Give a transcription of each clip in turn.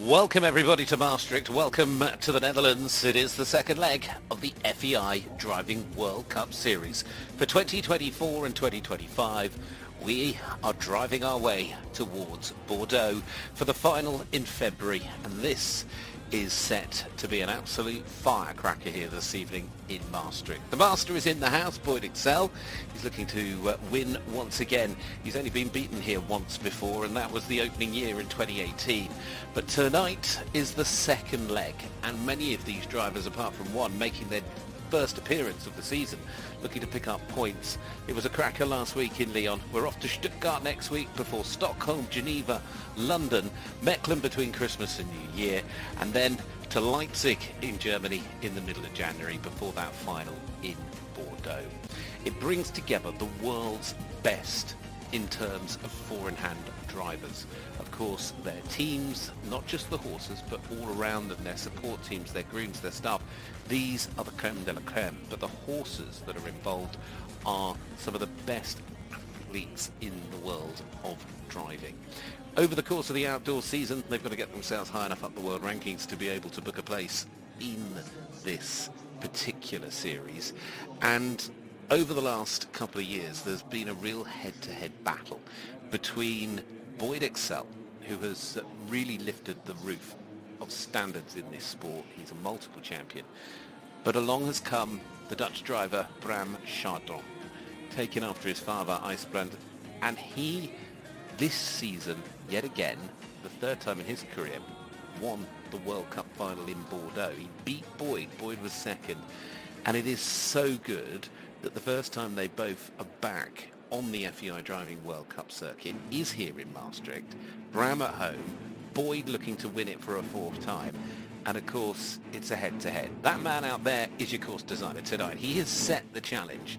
Welcome everybody to Maastricht, welcome to the Netherlands. It is the second leg of the FEI Driving World Cup series. For 2024 and 2025, we are driving our way towards Bordeaux for the final in February, and this is set to be an absolute firecracker here this evening in Maastricht. The master is in the house, Boyd Excel. He's looking to win once again. He's only been beaten here once before, and that was the opening year in 2018. But tonight is the second leg, and many of these drivers, apart from one, making their first appearance of the season, looking to pick up points. It was a cracker last week in Lyon. We're off to Stuttgart next week before Stockholm, Geneva, London, Mechlin between Christmas and New Year, and then to Leipzig in Germany in the middle of January before that final in Bordeaux. It brings together the world's best in terms of four-in-hand drivers. Of course, their teams, not just the horses, but all around them, their support teams, their grooms, their staff. These are the creme de la creme, but the horses that are involved are some of the best athletes in the world of driving. Over the course of the outdoor season, they've got to get themselves high enough up the world rankings to be able to book a place in this particular series. And over the last couple of years, there's been a real head-to-head battle between Boyd Excel, who has really lifted the roof of standards in this sport. He's a multiple champion. But along has come the Dutch driver Bram Chardon, taken after his father IJsbrand, and he, this season, yet again, the third time in his career, won the World Cup final in Bordeaux. He beat Boyd. Boyd was second. And it is so good that the first time they both are back on the FEI Driving World Cup circuit is here in Maastricht. Bram at home, Boyd looking to win it for a fourth time. And of course, it's a head-to-head. That man out there is your course designer tonight. He has set the challenge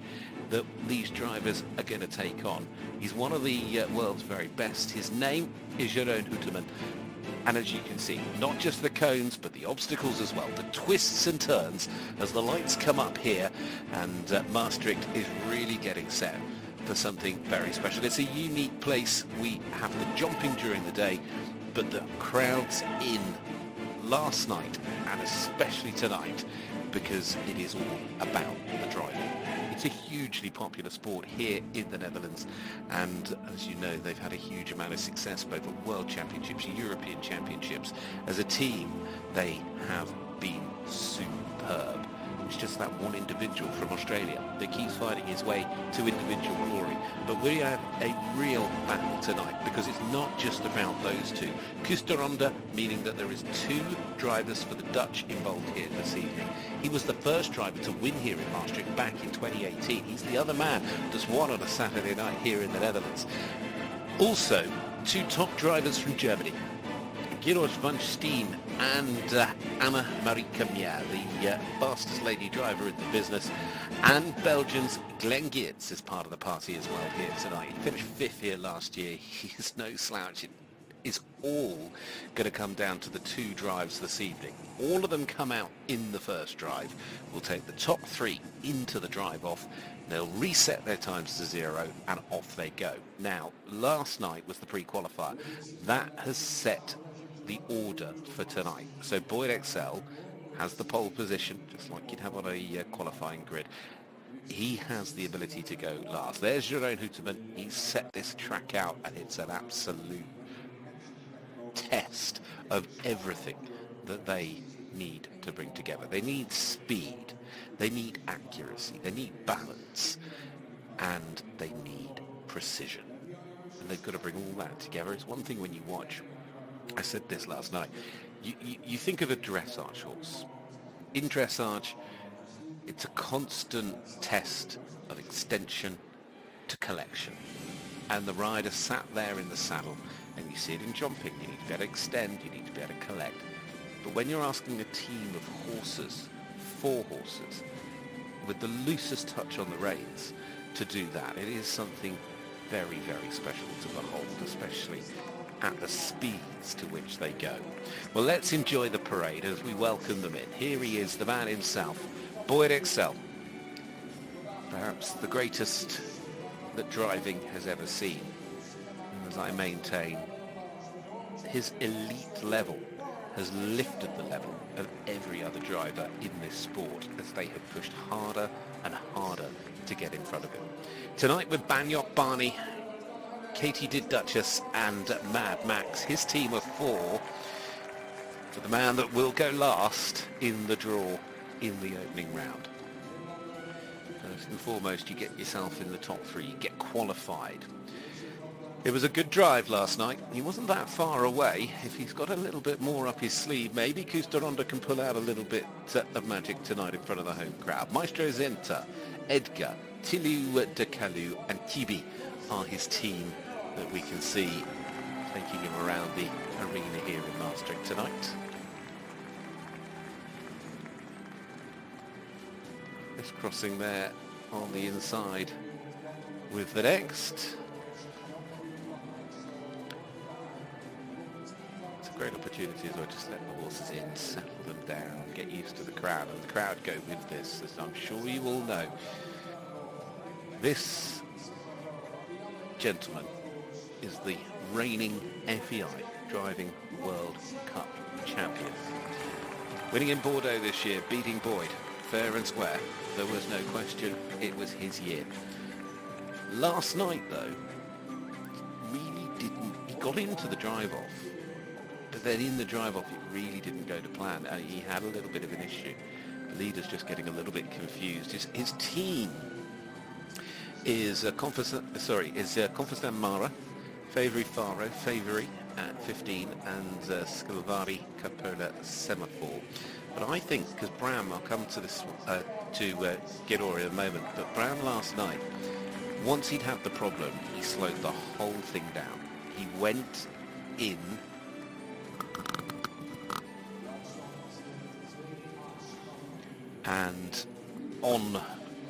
that these drivers are going to take on. He's one of the world's very best. His name is Jeroen Houteman. And as you can see, not just the cones, but the obstacles as well, the twists and turns as the lights come up here, and Maastricht is really getting set for something very special. It's a unique place. We have the jumping during the day, but the crowds in last night and especially tonight, because it is all about the driving. It's a hugely popular sport here in the Netherlands, and as you know, they've had a huge amount of success both at World Championships, European Championships. As a team, they have been superb. It's just that one individual from Australia that keeps fighting his way to individual glory. But we have a real battle tonight, because it's not just about those two. Kusteronda, meaning that there is two drivers for the Dutch involved here this evening. He was the first driver to win here in Maastricht back in 2018. He's the other man that's won on a Saturday night here in the Netherlands. Also, two top drivers from Germany, Georg van Steen and Anna-Marie Camier, the fastest lady driver in the business, and Belgium's Glenn Geerts is part of the party as well here tonight. He finished fifth here last year. He's no slouch. It is all going to come down to the two drives this evening. All of them come out in the first drive. We'll take the top three into the drive-off. They'll reset their times to 0 and off they go. Now, last night was the pre-qualifier. That has set the order for tonight. So Boyd Excel has the pole position, just like you'd have on a qualifying grid. He has the ability to go last. There's Jeroen Houteman. He's set this track out, and it's an absolute test of everything that they need to bring together. They need speed, they need accuracy, they need balance, and they need precision. And they've got to bring all that together. It's one thing when you watch, I said this last night, you think of a dressage horse. In dressage, it's a constant test of extension to collection. And the rider sat there in the saddle, and you see it in jumping. You need to be able to extend, you need to be able to collect. But when you're asking a team of horses, 4 horses, with the loosest touch on the reins to do that, it is something very, very special to behold, especially at the speeds to which they go. Well, let's enjoy the parade as we welcome them in. Here he is, the man himself, Boyd Excel. Perhaps the greatest that driving has ever seen. And as I maintain, his elite level has lifted the level of every other driver in this sport as they have pushed harder and harder to get in front of him. Tonight with Banyok Barney, Katie Did Duchess and Mad Max, his team of 4, for the man that will go last in the draw in the opening round. First and foremost, you get yourself in the top 3, you get qualified. It was a good drive last night. He wasn't that far away. If he's got a little bit more up his sleeve, maybe Kusteronda can pull out a little bit of magic tonight in front of the home crowd. Maestro Zenta, Edgar, Tilu de Calu and Tibi are his team that we can see taking him around the arena here in Maastricht tonight. Just crossing there on the inside with the next. It's a great opportunity as well, just let the horses in, settle them down, get used to the crowd, and the crowd go with this, as I'm sure you all know. This gentleman is the reigning FEI Driving World Cup champion. Winning in Bordeaux this year, beating Boyd fair and square. There was no question it was his year. Last night though, really didn't, he got into the drive-off, but then in the drive-off it really didn't go to plan. He had a little bit of an issue. The leader's just getting a little bit confused. His team is Confistan Mara, Favori Faro, Favori at 15, and Scalvari Capola Semaphore. But I think, because Bram, I'll come to this to Gidori in a moment, but Bram last night Once he'd had the problem, he slowed the whole thing down. He went in and on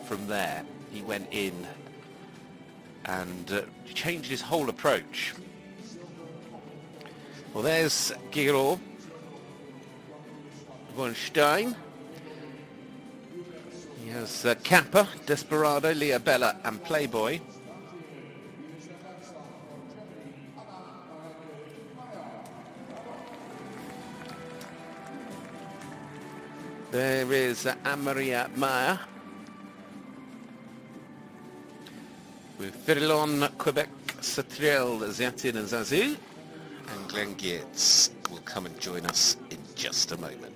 from there. He went in and changed his whole approach. Well, there's Giro, von Stein. He has Kappa, Desperado, Leah Bella and Playboy. There is Anne-Maria Meyer with Firilon, Quebec, Satriel, Ziatin and Zazu. And Glenn Geertz will come and join us in just a moment.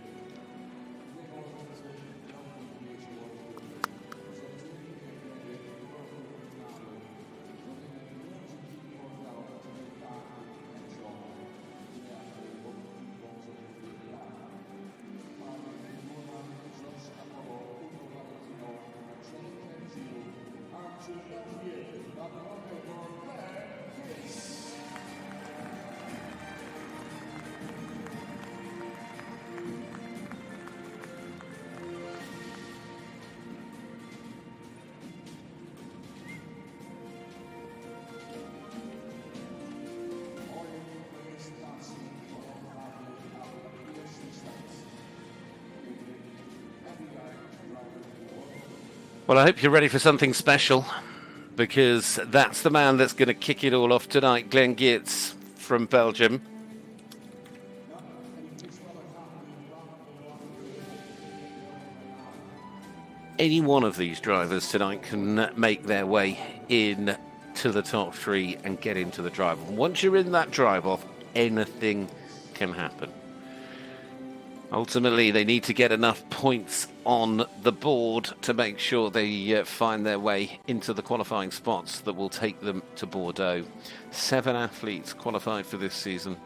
Well, I hope you're ready for something special, because that's the man that's going to kick it all off tonight, Glenn Geertz from Belgium. Any one of these drivers tonight can make their way in to the top three and get into the drive-off. Once you're in that drive-off, anything can happen. Ultimately, they need to get enough points on the board to make sure they find their way into the qualifying spots that will take them to Bordeaux. 7 athletes qualified for this season.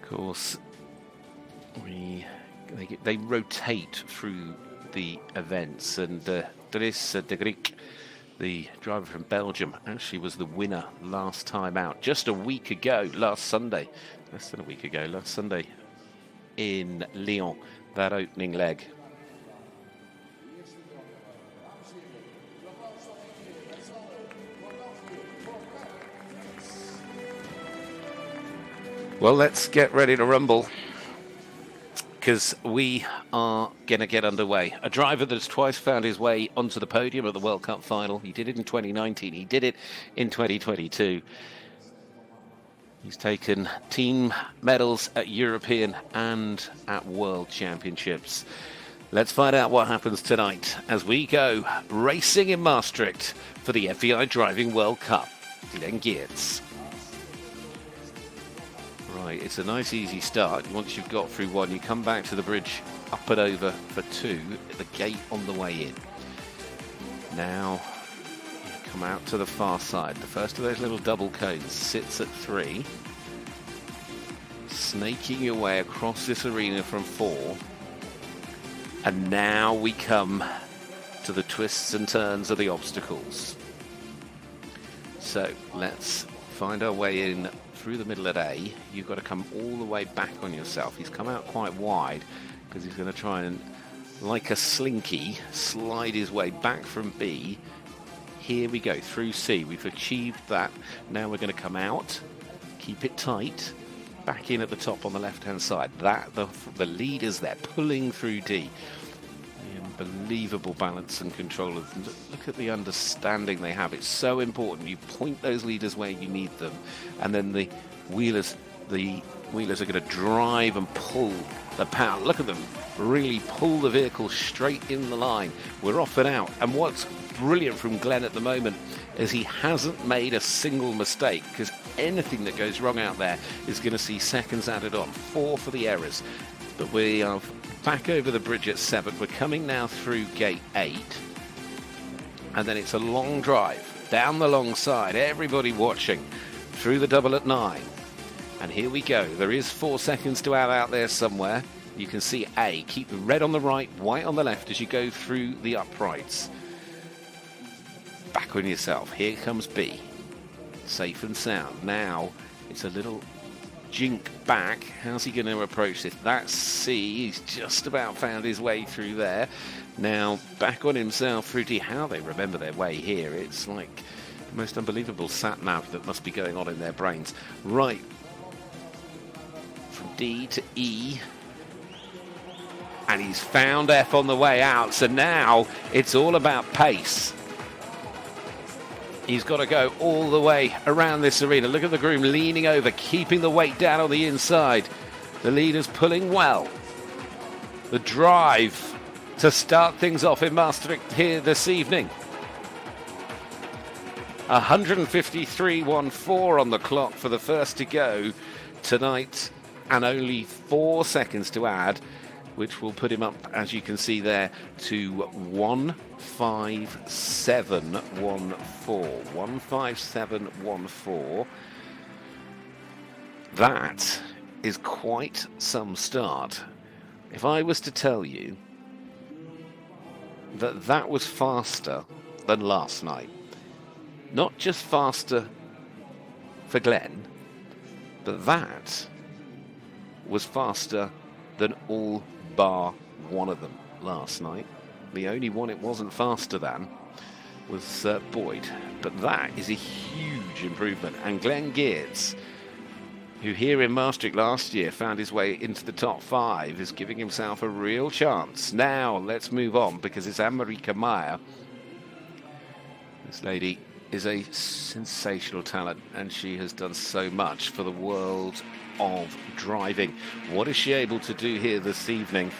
Of course, they rotate through the events, and Dries de Griek, the driver from Belgium, actually was the winner last time out, just a week ago, last Sunday, less than a week ago, last Sunday in Lyon, that opening leg. Well, let's get ready to rumble, because we are going to get underway. A driver that's twice found his way onto the podium at the World Cup final. He did it in 2019. He did it in 2022. He's taken team medals at European and at World Championships. Let's find out what happens tonight as we go racing in Maastricht for the FEI Driving World Cup. Glenn Geertz. Right, it's a nice easy start. Once you've got through one, you come back to the bridge, up and over for two, at the gate on the way in. Now, you come out to the far side. The first of those little double cones sits at 3. Snaking your way across this arena from 4. And now we come to the twists and turns of the obstacles. So let's find our way in through the middle at A. You've got to come all the way back on yourself. He's come out quite wide because he's going to try and, like a slinky, slide his way back from B. Here we go, through C. We've achieved that. Now we're going to come out, keep it tight, back in at the top on the left-hand side. The leader's there, pulling through D. The unbelievable balance and control. Look at the understanding they have. It's so important. You point those leaders where you need them, and then the wheelers are going to drive and pull the power. Look at them really pull the vehicle straight in the line. We're off and out. And what's brilliant from Glenn at the moment is he hasn't made a single mistake, because anything that goes wrong out there is going to see seconds added on. 4 for the errors. But we are back over the bridge at 7. We're coming now through gate 8. And then it's a long drive down the long side. Everybody watching through the double at 9. And here we go. There is 4 seconds to add out there somewhere. You can see A. Keep the red on the right, white on the left as you go through the uprights. back on yourself. Here comes B. Safe and sound. Now it's a little jink back. How's he going to approach this? That's C. He's just about found his way through there. Now back on himself. Fruity, how they remember their way here. It's like the most unbelievable sat-nav that must be going on in their brains. Right. From D to E. And he's found F on the way out. So now it's all about pace. He's got to go all the way around this arena. Look at the groom leaning over, keeping the weight down on the inside. The leader's pulling well. The drive to start things off in Maastricht here this evening. 153.14 on the clock for the first to go tonight, and only 4 seconds to add, which will put him up, as you can see there, to 157.14. 157.14. That is quite some start. If I was to tell you that that was faster than last night, not just faster for Glenn, but that was faster than all bar one of them last night. The only one it wasn't faster than was Boyd. But that is a huge improvement. And Glenn Geertz, who here in Maastricht last year found his way into the top 5, is giving himself a real chance. Now let's move on, because it's Anne-Marie Meyer. This lady is a sensational talent, and she has done so much for the world of driving. What is she able to do here this evening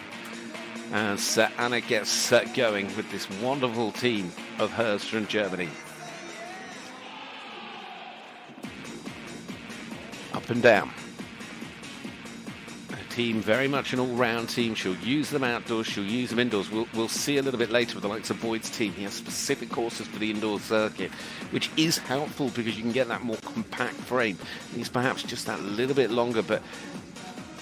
as Anna gets going with this wonderful team of hers from Germany? Up and down. A team, very much an all-round team. She'll use them outdoors, she'll use them indoors. We'll see a little bit later with the likes of Boyd's team. He has specific courses for the indoor circuit, which is helpful because you can get that more compact frame. He's perhaps just that little bit longer, but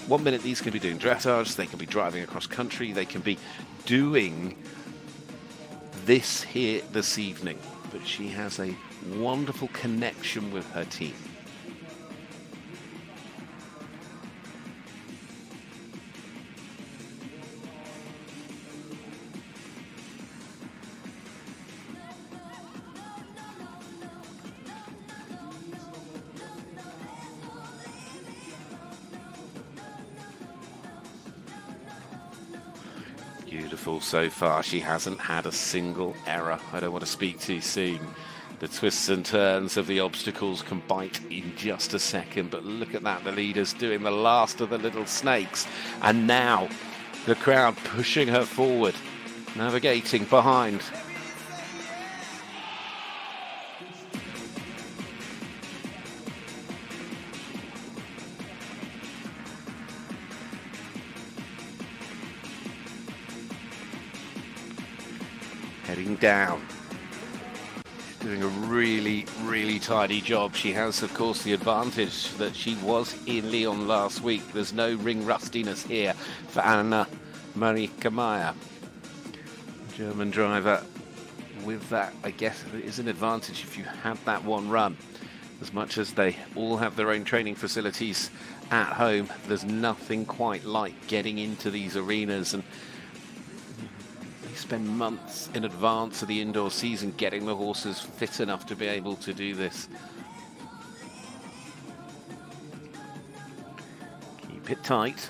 1 minute these can be doing dressage, they can be driving across country, they can be doing this here this evening. But she has a wonderful connection with her team. Beautiful so far. She hasn't had a single error. I don't want to speak too soon. The twists and turns of the obstacles can bite in just a second, but look at that. The leader's doing the last of the little snakes, and now the crowd pushing her forward, navigating behind. Heading down. She's doing a really, really tidy job. She has, of course, the advantage that she was in Lyon last week. There's no ring rustiness here for Anne-Marie Meyer. German driver with that, I guess, it is an advantage if you have that one run. As much as they all have their own training facilities at home, there's nothing quite like getting into these arenas, and spend months in advance of the indoor season getting the horses fit enough to be able to do this. Keep it tight.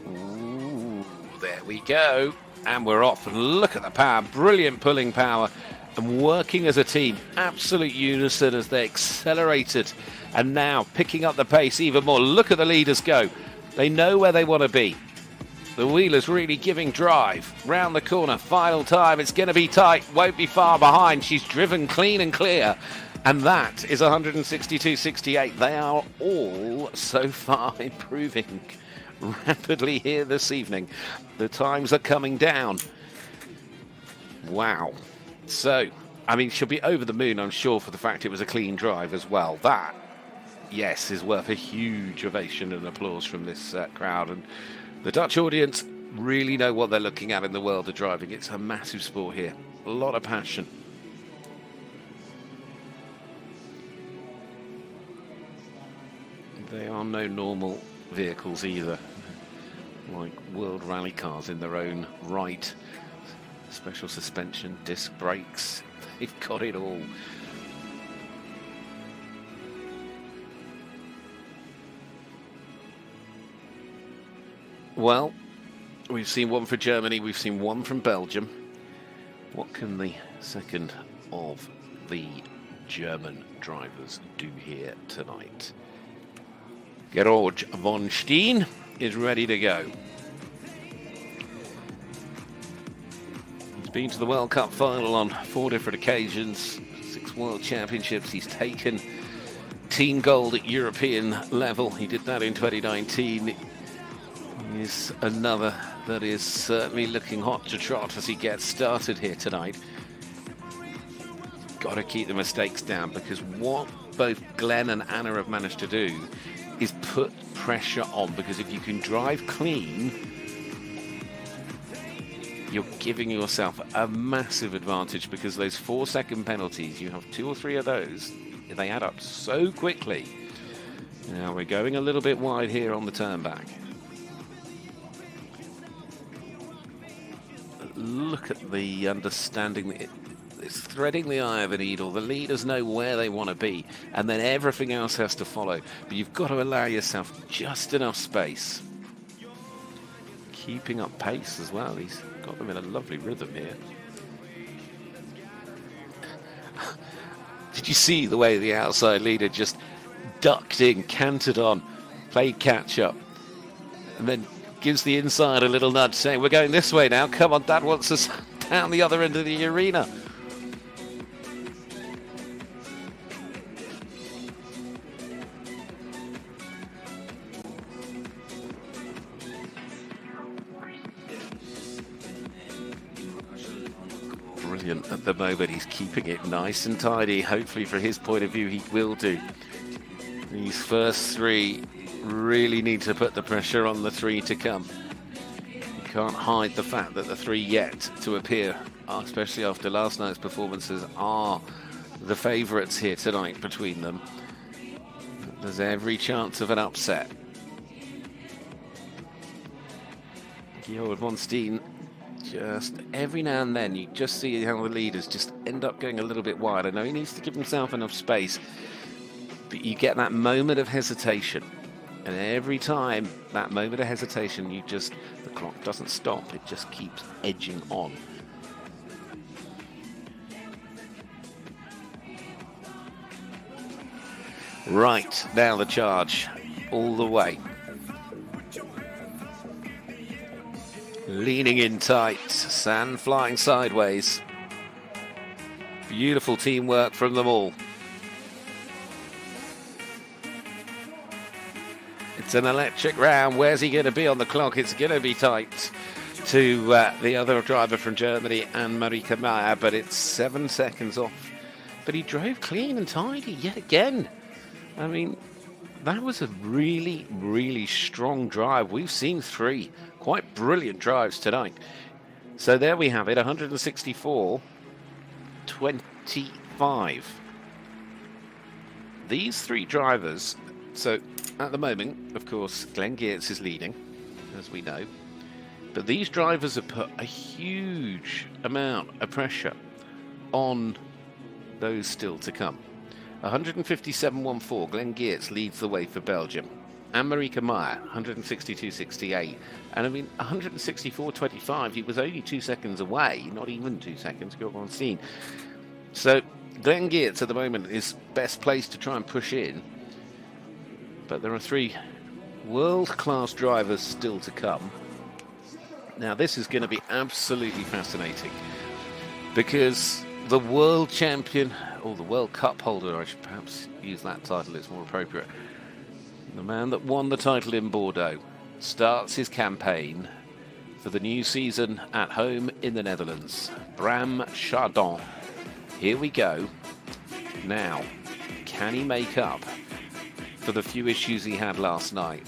Ooh, there we go. And we're off. And look at the power. Brilliant pulling power. And working as a team. Absolute unison as they accelerated. And now picking up the pace even more. Look at the leaders go. They know where they want to be. The wheeler's really giving drive. Round the corner, final time. It's going to be tight. Won't be far behind. She's driven clean and clear. And that is 162.68. They are all so far improving rapidly here this evening. The times are coming down. Wow. So, I mean, she'll be over the moon, I'm sure, for the fact it was a clean drive as well. That, yes, is worth a huge ovation and applause from this crowd. And the Dutch audience really know what they're looking at in the world of driving. It's a massive sport here. A lot of passion. They are no normal vehicles either. Like world rally cars in their own right. Special suspension, disc brakes. They've got it all. Well, we've seen one for Germany, we've seen one from Belgium. What can the second of the German drivers do here tonight? Georg von Steen is ready to go. He's been to the World Cup final on 4 different occasions, 6 World Championships. He's taken team gold at European level. He did that in 2019. Is another that is certainly looking hot to trot as he gets started here tonight. Got to keep the mistakes down, because what both Glenn and Anna have managed to do is put pressure on, because if you can drive clean, you're giving yourself a massive advantage, because those 4-second penalties, you have 2 or 3 of those, they add up so quickly. Now we're going a little bit wide here on the turn back. Look at the understanding. It's threading the eye of a needle. The leaders know where they want to be, and then everything else has to follow. But you've got to allow yourself just enough space. Keeping up pace as well. He's got them in a lovely rhythm here. Did you see the way the outside leader just ducked in, cantered on, played catch up, and then gives the inside a little nudge, saying, we're going this way now. Come on, Dad wants us down the other end of the arena. Brilliant at the moment. He's keeping it nice and tidy. Hopefully, for his point of view, he will do. These first 3 really need to put the pressure on the 3 to come. You can't hide the fact that the 3 yet to appear, especially after last night's performances, are the favourites here tonight between them. There's every chance of an upset. Georg von Steen, just every now and then you just see how the leaders just end up going a little bit wide. I know he needs to give himself enough space, but you get that moment of hesitation. And every time that moment of hesitation, the clock doesn't stop, it just keeps edging on. Right, now the charge, all the way. Leaning in tight, sand flying sideways. Beautiful teamwork from them all. It's an electric round. Where's he going to be on the clock? It's going to be tight to the other driver from Germany, Anne-Marike Meyer, but it's 7 seconds off. But he drove clean and tidy yet again. I mean, that was a really, really strong drive. We've seen 3 quite brilliant drives tonight. So there we have it, 164.25. These 3 drivers, so at the moment, of course, Glenn Geertz is leading, as we know. But these drivers have put a huge amount of pressure on those still to come. 157.14, Glenn Geertz leads the way for Belgium. Anne-Marike Meyer, 162.68. And I mean, 164.25, he was only 2 seconds away, not even 2 seconds, Georg von Steen. So Glenn Geertz at the moment is best placed to try and push in. But there are 3 world-class drivers still to come. Now, this is going to be absolutely fascinating, because the world champion, or the World Cup holder, I should perhaps use that title, it's more appropriate, the man that won the title in Bordeaux, starts his campaign for the new season at home in the Netherlands. Bram Chardon. Here we go. Now, can he make up for the few issues he had last night?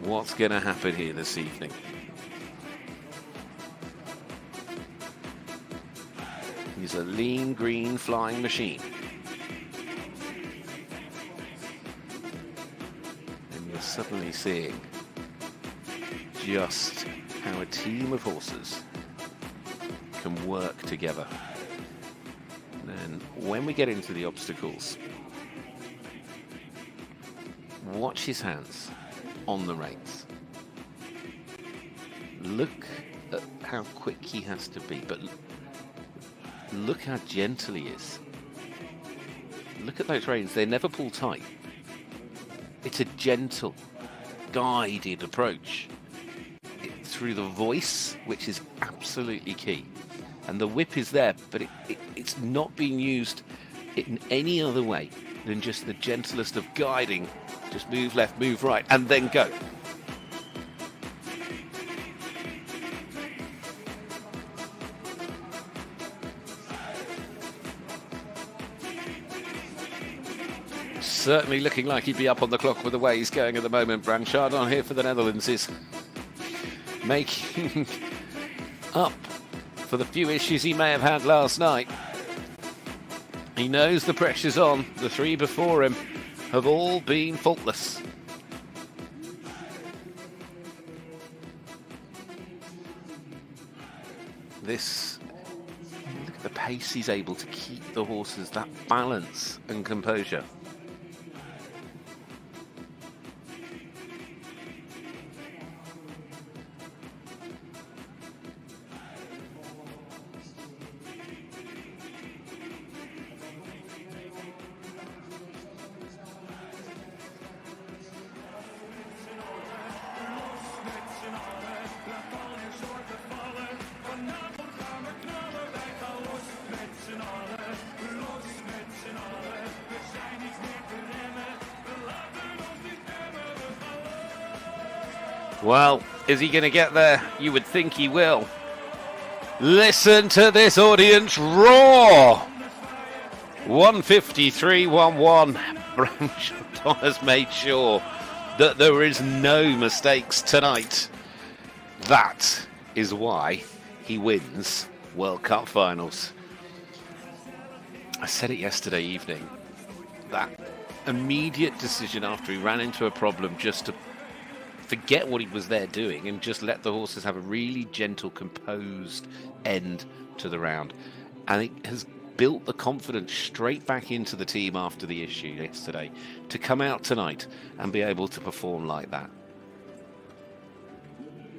What's going to happen here this evening? He's a lean green flying machine. And you're suddenly seeing just how a team of horses can work together. And then when we get into the obstacles, watch his hands on the reins. Look at how quick he has to be, but look how gentle he is. Look at those reins, they never pull tight. It's a gentle, guided approach. Through the voice, which is absolutely key. And the whip is there, but it's not being used in any other way than just the gentlest of guiding. Just move left, move right, and then go. Certainly looking like he'd be up on the clock with the way he's going at the moment. Branchard on here for the Netherlands is making up for the few issues he may have had last night. He knows the pressure's on. The three before him have all been faultless. Look at the pace he's able to keep the horses, that balance and composure. Well, is he going to get there? You would think he will. Listen to this audience roar! 153.11. Branchard has made sure that there is no mistakes tonight. That is why he wins World Cup finals. I said it yesterday evening. That immediate decision after he ran into a problem just to forget what he was there doing and just let the horses have a really gentle, composed end to the round. And it has built the confidence straight back into the team after the issue yesterday to come out tonight and be able to perform like that.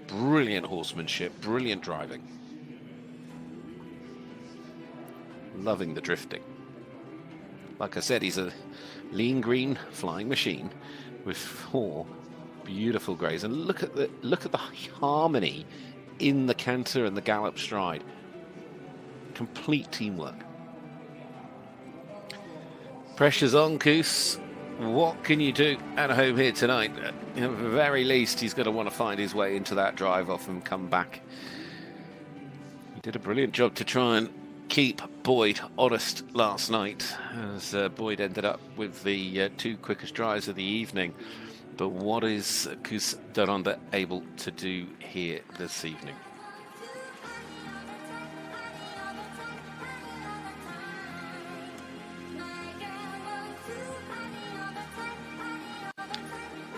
Brilliant horsemanship, brilliant driving. Loving the drifting. Like I said, he's a lean green flying machine with 4 beautiful greys, and look at the harmony in the canter and the gallop stride. Complete teamwork. Pressure's on, Koos. What can you do at home here tonight? At the very least, he's going to want to find his way into that drive off and come back. He did a brilliant job to try and keep Boyd honest last night, as Boyd ended up with the 2 quickest drives of the evening. But what is Koos Daranda able to do here this evening?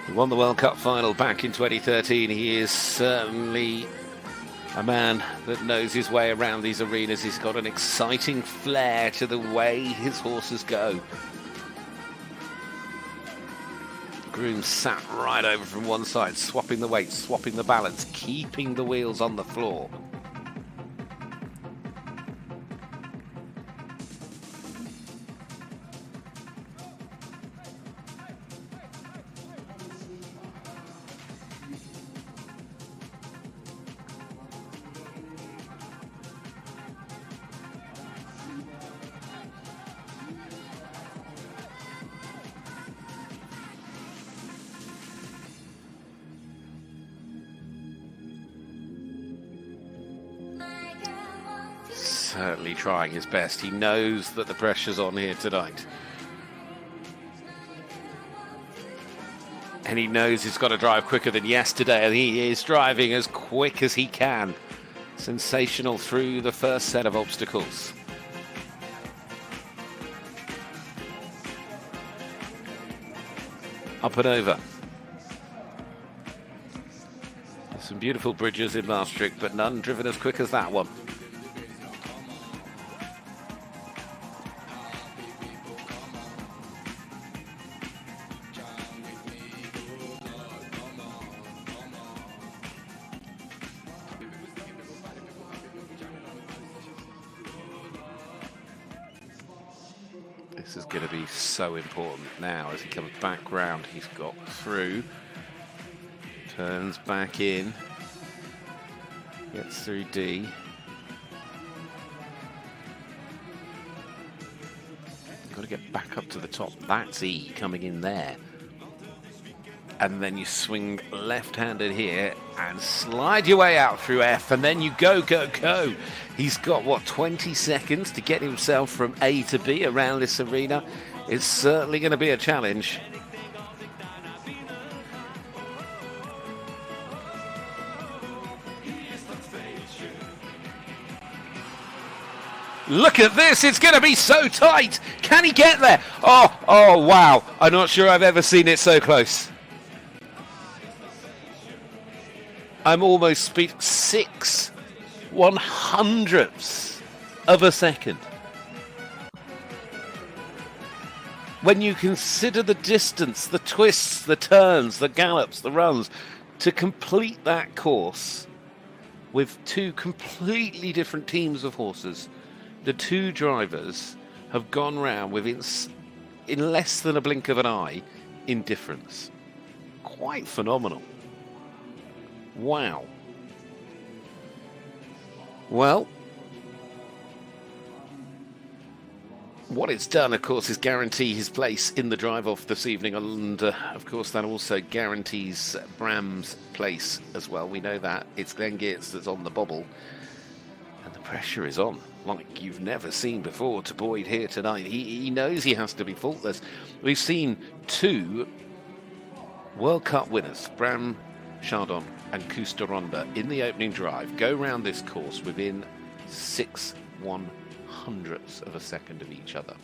He won the World Cup final back in 2013. He is certainly a man that knows his way around these arenas. He's got an exciting flair to the way his horses go. Groom sat right over from one side, swapping the weight, swapping the balance, keeping the wheels on the floor. Certainly trying his best. He knows that the pressure's on here tonight. And he knows he's got to drive quicker than yesterday, and he is driving as quick as he can. Sensational through the first set of obstacles. up and over. There's some beautiful bridges in Maastricht, but none driven as quick as that one. This is going to be so important now as he comes back round. He's got through, turns back in, gets through D. Got to get back up to the top. That's E coming in there. And then you swing left-handed here and slide your way out through F, and then you go, go, go. He's got, what, 20 seconds to get himself from A to B around this arena. It's certainly going to be a challenge. Look at this, it's going to be so tight. Can he get there? Oh, wow. I'm not sure I've ever seen it so close. I'm almost speed 6/100ths of a second. When you consider the distance, the twists, the turns, the gallops, the runs, to complete that course with two completely different teams of horses, the two drivers have gone round within in less than a blink of an eye in difference. Quite phenomenal. Wow. Well, what it's done, of course, is guarantee his place in the drive-off this evening, and of course that also guarantees Bram's place as well. We know that. It's Glenn Geertz that's on the bobble, and the pressure is on like you've never seen before to Boyd here tonight. He knows he has to be faultless. We've seen two World Cup winners, Bram Chardon and Kuster-Ronda, in the opening drive go round this course within 6/100ths of a second of each other.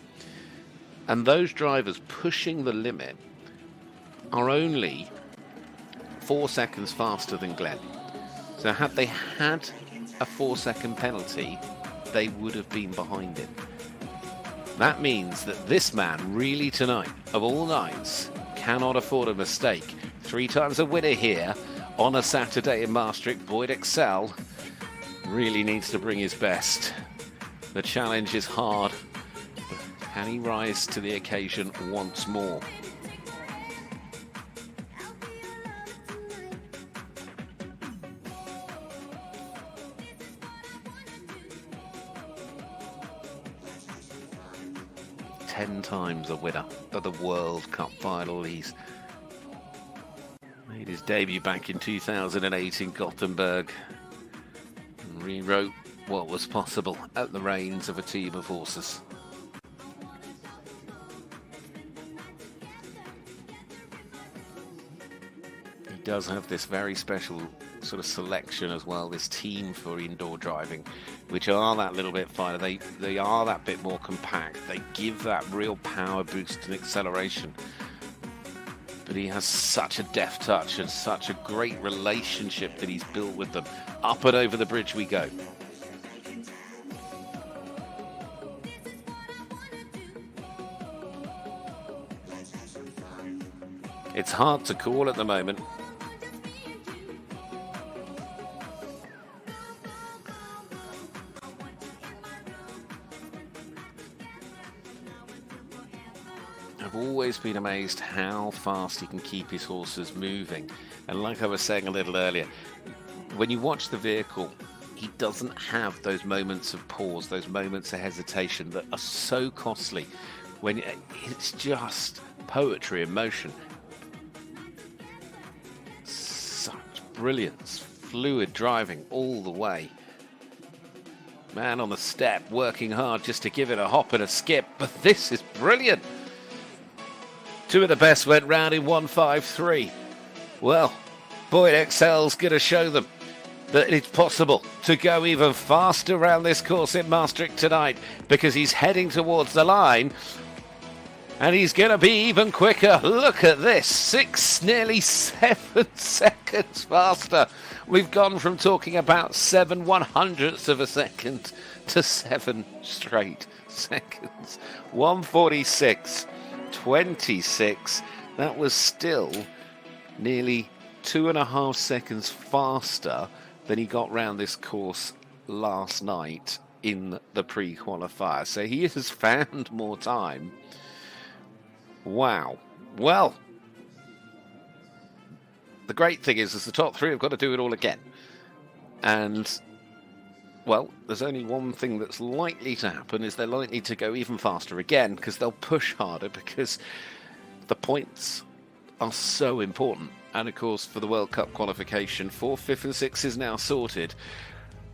And those drivers pushing the limit are only 4 seconds faster than Glenn. So had they had a 4-second penalty, they would have been behind him. That means that this man really tonight, of all nights, cannot afford a mistake. 3 times a winner here on a Saturday in Maastricht. Boyd Excel really needs to bring his best. The challenge is hard, but can he rise to the occasion once more? Ten times a winner of the World Cup final. He's made his debut back in 2008 in Gothenburg and rewrote what was possible at the reins of a team of horses. He does have this very special sort of selection as well, this team for indoor driving, which are that little bit finer. They are that bit more compact. They give that real power boost and acceleration. But he has such a deft touch and such a great relationship that he's built with them. Up and over the bridge we go. It's hard to call at the moment. I've always been amazed how fast he can keep his horses moving. And like I was saying a little earlier, when you watch the vehicle, he doesn't have those moments of pause, those moments of hesitation that are so costly when it's just poetry in motion. Such brilliance, fluid driving all the way. Man on the step, working hard just to give it a hop and a skip, but this is brilliant. Two of the best went round in 1:53. Well, Boyd Excel's going to show them that it's possible to go even faster around this course in Maastricht tonight, because he's heading towards the line. And he's going to be even quicker. Look at this. Nearly 7 seconds faster. We've gone from talking about 7/100ths of a second to 7 straight seconds. 1:46.26. That was still nearly 2.5 seconds faster than he got round this course last night in the pre-qualifier. So he has found more time. Wow. Well, the great thing is the top three have got to do it all again. And, well, there's only one thing that's likely to happen, is they're likely to go even faster again, because they'll push harder, because the points are so important. And, of course, for the World Cup qualification, 4th, 5th and 6th is now sorted.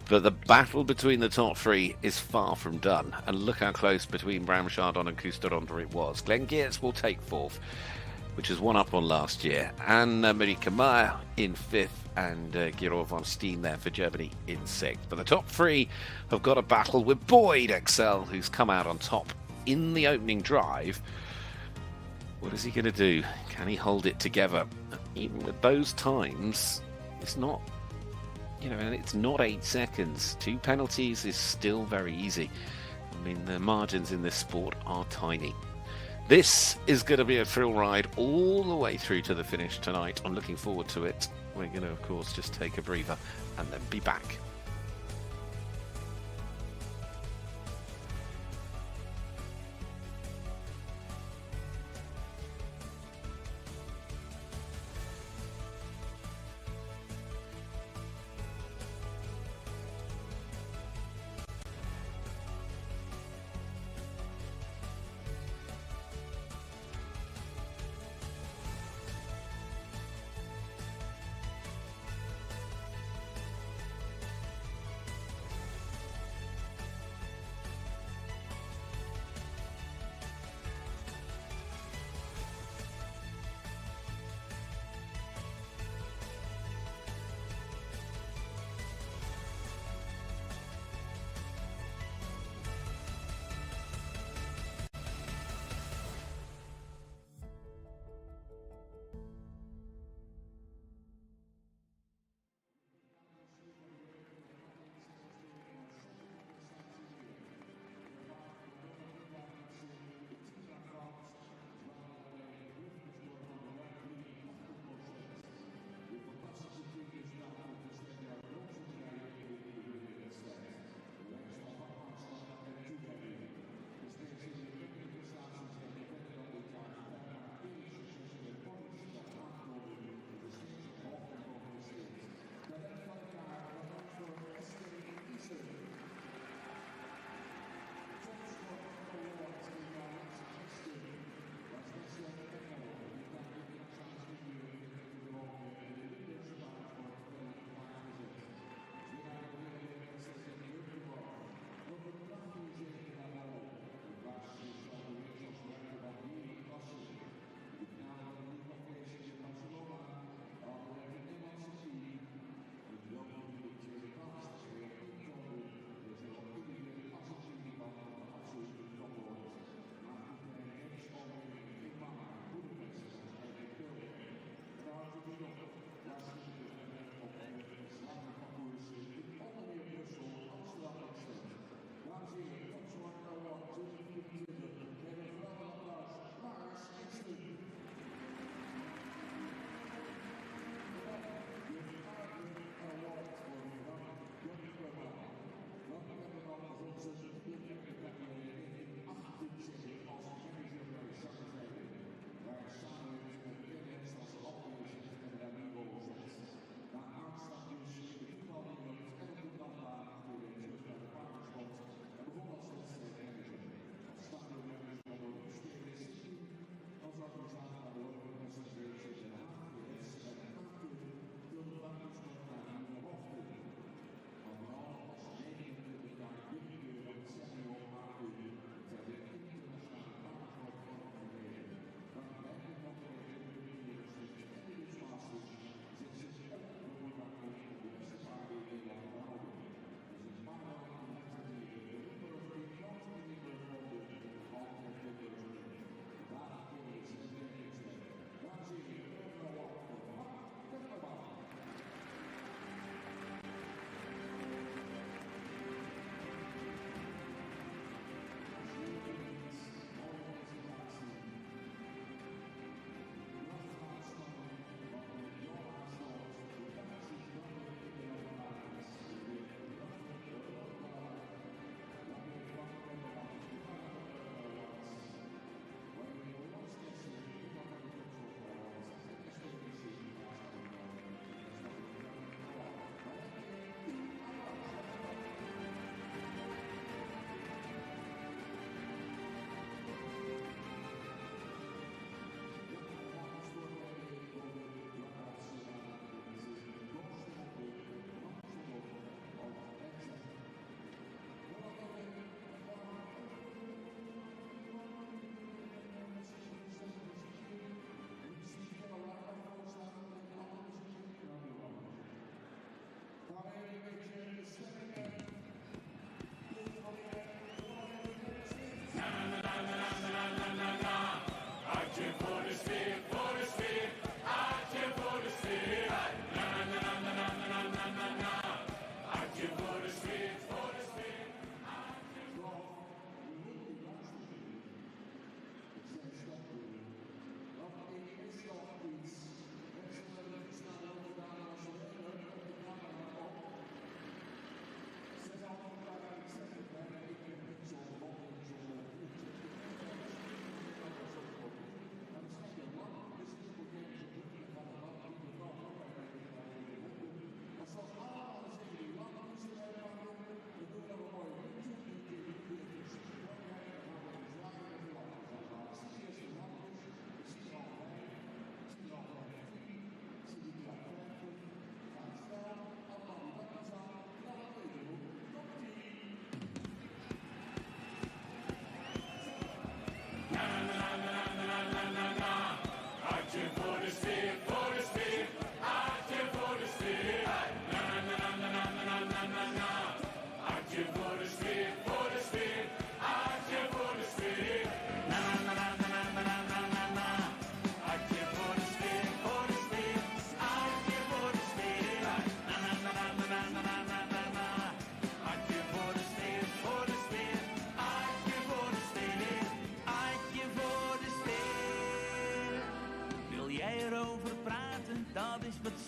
But the battle between the top three is far from done. And look how close between Bram Chardon and Kusteronder it was. Glenn Geertz will take 4th, which is 1 up on last year. And Marika Meyer in 5th, and Giro von Steen there for Germany in 6th. But the top three have got a battle with Boyd Excel, who's come out on top in the opening drive. What is he going to do? Can he hold it together? Even with those times, it's not... and it's not 8 seconds. 2 penalties is still very easy. I mean, the margins in this sport are tiny. This is going to be a thrill ride all the way through to the finish tonight. I'm looking forward to it. We're going to, of course, just take a breather and then be back.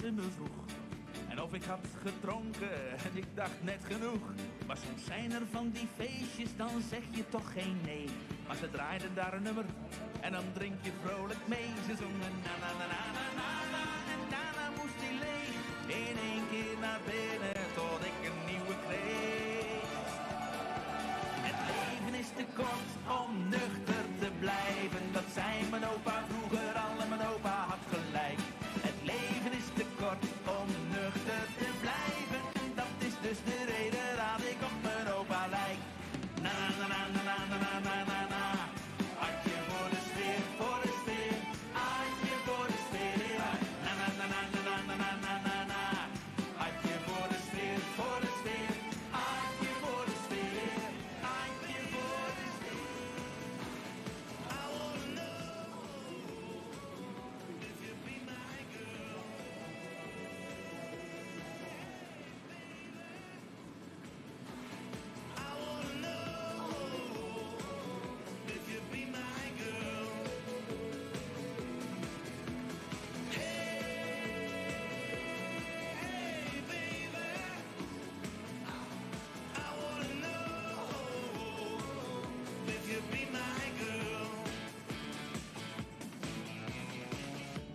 ze me vroeg. En of ik had gedronken en ik dacht net genoeg. Maar soms zijn er van die feestjes, dan zeg je toch geen nee. Maar ze draaiden daar een nummer en dan drink je vrolijk mee. Ze zongen na na na na na na na en daarna moest hij leeg. In één keer naar binnen tot ik een nieuwe kreeg. Het leven is te kort om nuchter te blijven. Dat zei mijn opa vroeger al en mijn opa had gelijk. Het leven is te kort om nuchter te blijven. Dat is dus de reden dat ik op mijn opa lijk. Na na na na na na na na na na. Hartje voor de sfeer, voor de sfeer. Hartje voor de sfeer. Na na na na na na na na na na. Hartje voor de sfeer, voor de sfeer. Hartje voor de sfeer. Hartje voor de sfeer. I wanna know if you be my girl. I wanna know if you be my girl. Hey, baby. I wanna know if you be my girl.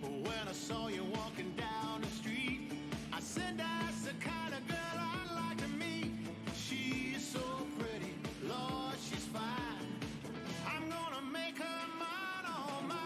When I saw you walking down the street, I said that's the kind of girl I'd like to meet. She's so pretty, Lord, she's fine. I'm gonna make her mine, all mine.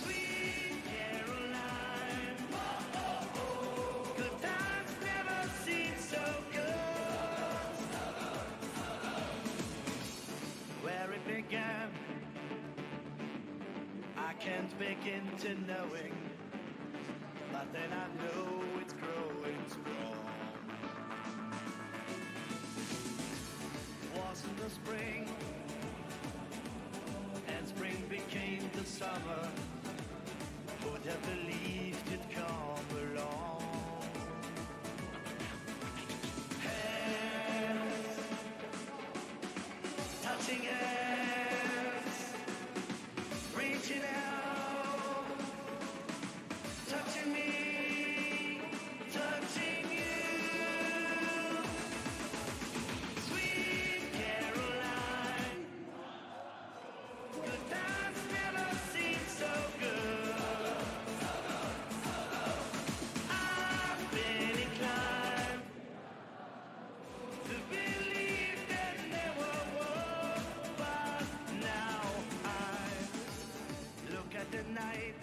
Sweet Caroline. Good times never seem so good. Where it began, I can't begin to knowing, but then I know it's growing strong. Wasn't the spring, and spring became the summer. Would have believed it'd come along. Hands, touching hands, reaching out, touching me, touching you. Sweet Caroline, good times never seem so good. I've been inclined to believe that never was, but now I look at the night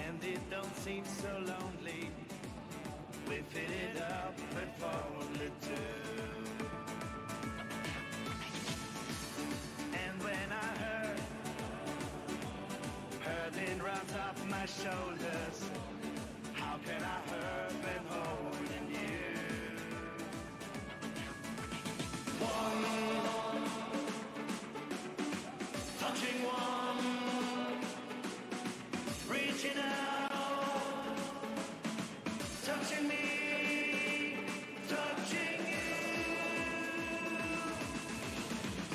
and it don't seem so lonely. We fill it up with only two. And when I heard hurting runs up my shoulders, how can I hurt when holding you? One, touching one, reaching out, touching me, touching you.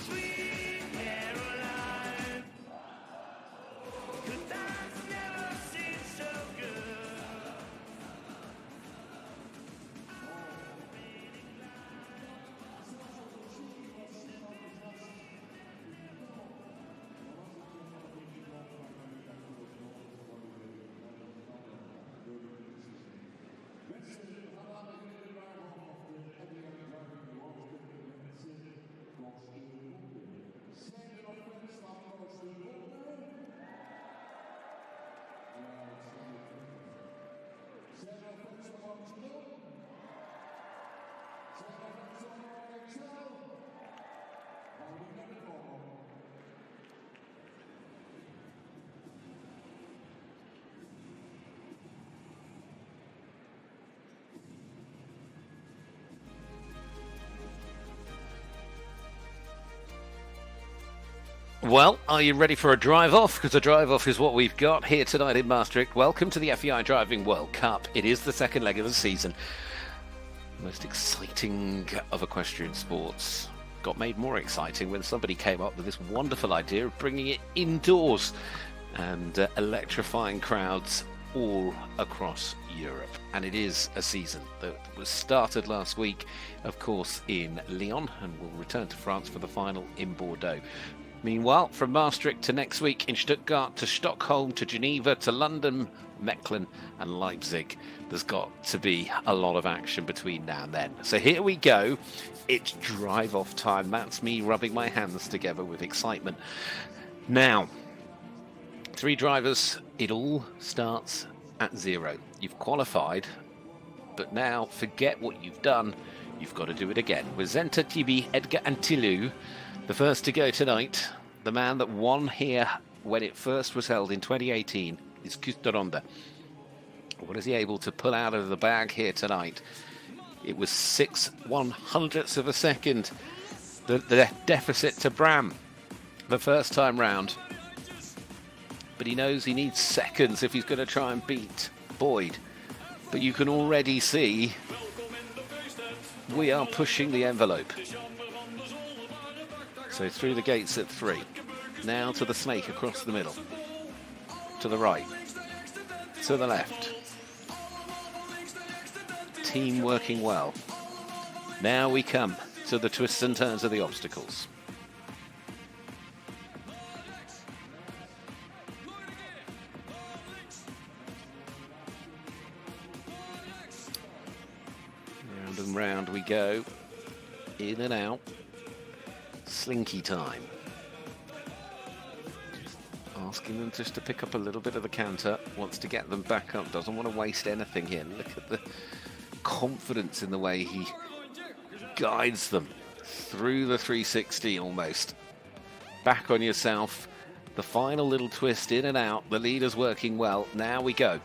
Sweet Caroline, good times never seem so good. Well, are you ready for a drive-off? Because a drive-off is what we've got here tonight in Maastricht. Welcome to the FEI Driving World Cup. It is the second leg of the season. Most exciting of equestrian sports. Got made more exciting when somebody came up with this wonderful idea of bringing it indoors and electrifying crowds all across Europe. And it is a season that was started last week, of course, in Lyon, and will return to France for the final in Bordeaux. Meanwhile, from Maastricht to next week in Stuttgart, to Stockholm, to Geneva, to London, Mechlin and Leipzig, there's got to be a lot of action between now and then. So here we go. It's drive-off time. That's me rubbing my hands together with excitement. Now, 3 drivers. It all starts at 0. You've qualified, but now forget what you've done. You've got to do it again. With Zenta, Tibi, Edgar and Tilou, the first to go tonight, the man that won here when it first was held in 2018 is Kusteronda. What is he able to pull out of the bag here tonight? It was 6/100ths of a second, the deficit to Bram the first time round. But he knows he needs seconds if he's going to try and beat Boyd. But you can already see we are pushing the envelope. So through the gates at 3. Now to the snake across the middle. To the right. To the left. Team working well. Now we come to the twists and turns of the obstacles. Round and round we go. In and out. Slinky time. Just asking them just to pick up a little bit of the canter. Wants to get them back up. Doesn't want to waste anything here. Look at the confidence in the way he guides them through the 360 almost. Back on yourself. The final little twist in and out. The leader's working well. Now we go.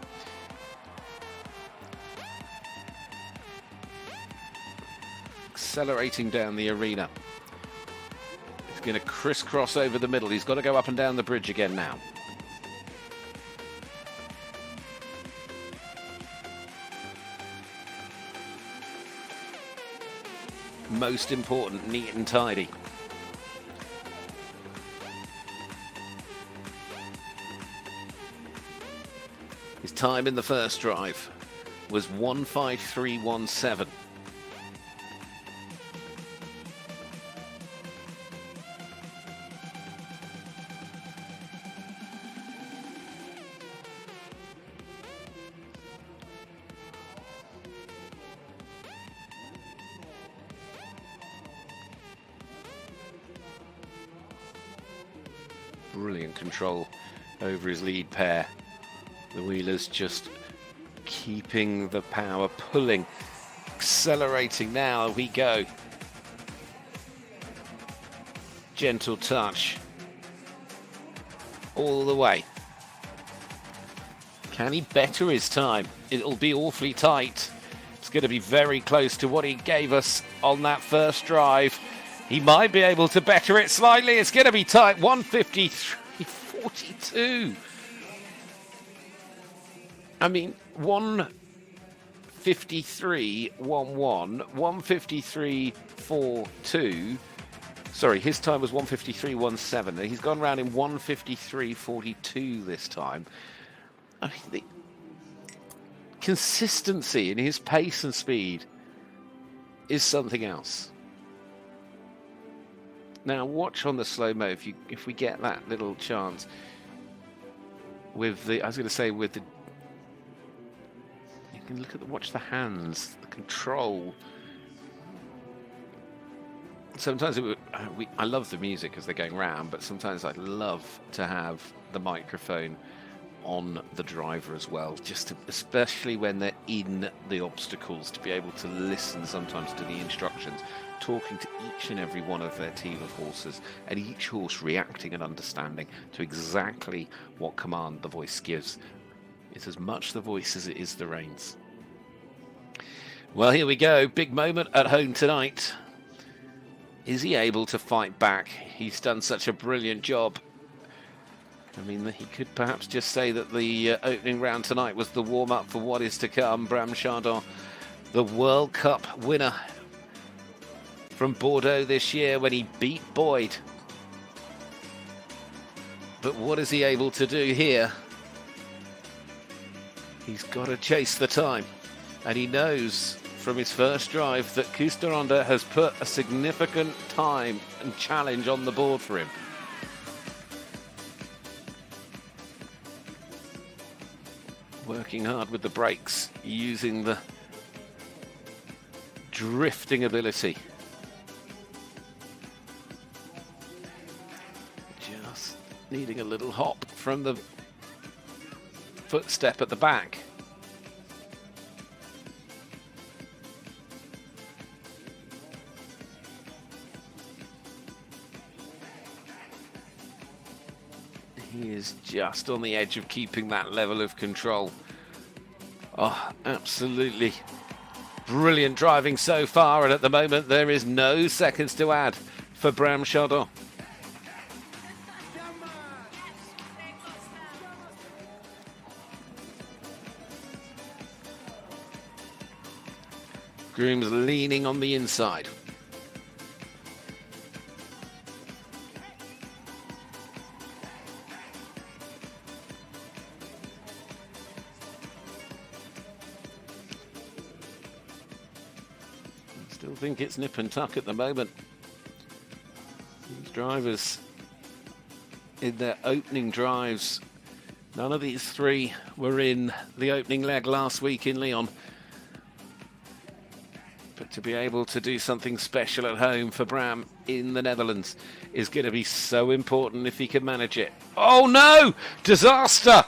Accelerating down the arena. He's going to crisscross over the middle. He's got to go up and down the bridge again now. Most important, neat and tidy. His time in the first drive was 1:53.17. Brilliant control over his lead pair. The wheelers just keeping the power pulling, accelerating. Now we go. Gentle touch all the way. Can he better his time? It'll be awfully tight. It's going to be very close to what he gave us on that first drive. He might be able to better it slightly. It's going to be tight. 1:53.42. I mean, 1:53.11, 1:53.42. Sorry, his time was 1:53.17. He's gone round in 1:53.42 this time. I mean, the consistency in his pace and speed is something else. Now watch on the slow-mo if we get that little chance with the, I was going to say with the, you can look at watch the hands, the control. Sometimes I love the music as they're going round, but sometimes I'd love to have the microphone on the driver as well, just to, especially when they're in the obstacles, to be able to listen sometimes to the instructions, talking to each and every one of their team of horses, and each horse reacting and understanding to exactly what command the voice gives. It's as much the voice as it is the reins. Well, here we go. Big moment at home tonight Is he able to fight back? He's done such a brilliant job. I mean, he could perhaps just say that the opening round tonight was the warm-up for what is to come. Bram Chardon, the World Cup winner from Bordeaux this year when he beat Boyd. But what is he able to do here? He's got to chase the time. And he knows from his first drive that Kusteronda has put a significant time and challenge on the board for him. Working hard with the brakes, using the drifting ability. Just needing a little hop from the footstep at the back. He is just on the edge of keeping that level of control. Oh, absolutely brilliant driving so far, and at the moment there is no seconds to add for Bram Chardon. Groom's leaning on the inside. Still think it's nip and tuck at the moment. These drivers in their opening drives, none of these three were in the opening leg last week in Lyon. But to be able to do something special at home for Bram in the Netherlands is going to be so important if he can manage it. Oh no! Disaster!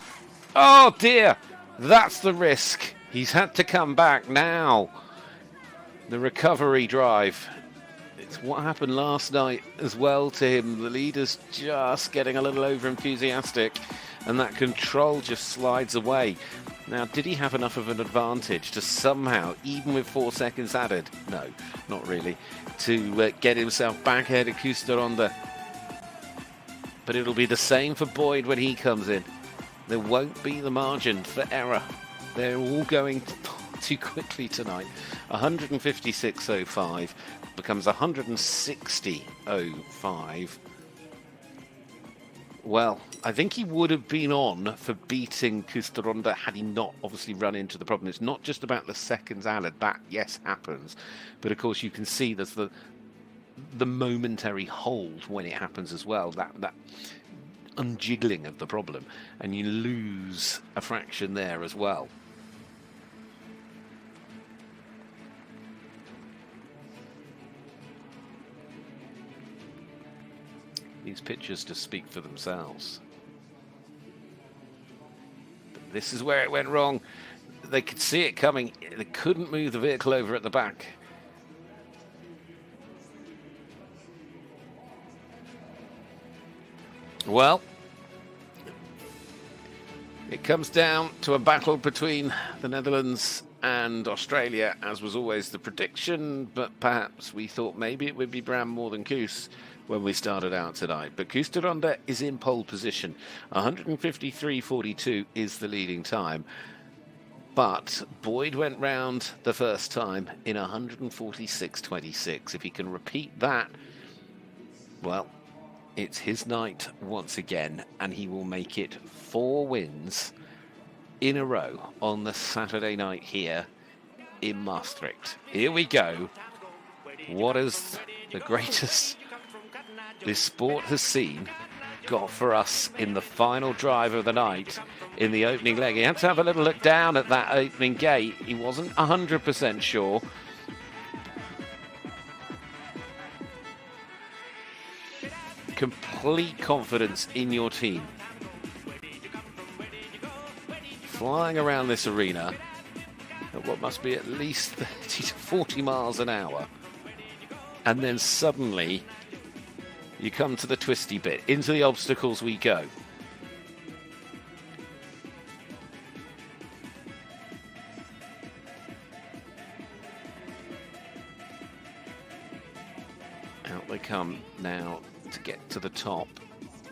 Oh dear! That's the risk. He's had to come back now. The recovery drive. It's what happened last night as well to him. The leader's just getting a little over enthusiastic and that control just slides away. Now, did he have enough of an advantage to somehow, even with 4 seconds added, no, not really, to get himself back ahead of Kusteronda? But it'll be the same for Boyd when he comes in. There won't be the margin for error. They're all going too quickly tonight. 156.05 becomes 160.05. Well, I think he would have been on for beating Kusteronda had he not obviously run into the problem. It's not just about the seconds added. That, yes, happens. But, of course, you can see there's the momentary hold when it happens as well. That unjiggling of the problem. And you lose a fraction there as well. These pictures just speak for themselves. But this is where it went wrong. They could see it coming. They couldn't move the vehicle over at the back. Well, it comes down to a battle between the Netherlands and Australia, as was always the prediction, but perhaps we thought maybe it would be Bram more than Koos when we started out tonight. But Kusteronda is in pole position. 153.42 is the leading time. But Boyd went round the first time in 146.26. If he can repeat that, well, it's his night once again, and he will make it 4 wins in a row on the Saturday night here in Maastricht. Here we go. What is the greatest this sport has seen got for us in the final drive of the night in the opening leg? He had to have a little look down at that opening gate. He wasn't 100% sure. Complete confidence in your team. Flying around this arena at what must be at least 30 to 40 miles an hour. And then suddenly you come to the twisty bit. Into the obstacles we go. Out they come now to get to the top,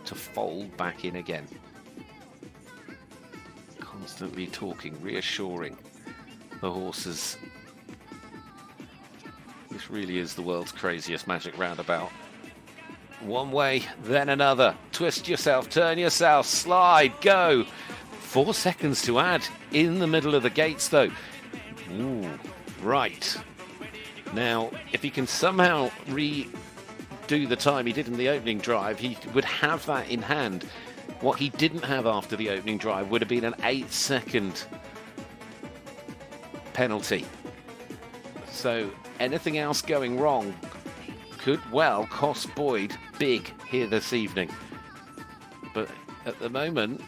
to fold back in again. Constantly talking, reassuring the horses. This really is the world's craziest magic roundabout. One way, then another. Twist yourself, turn yourself, slide, go. 4 seconds to add in the middle of the gates though. Ooh, right. Now, if he can somehow redo the time he did in the opening drive, he would have that in hand. What he didn't have after the opening drive would have been an 8-second penalty. So anything else going wrong could well cost Boyd big here this evening. But at the moment,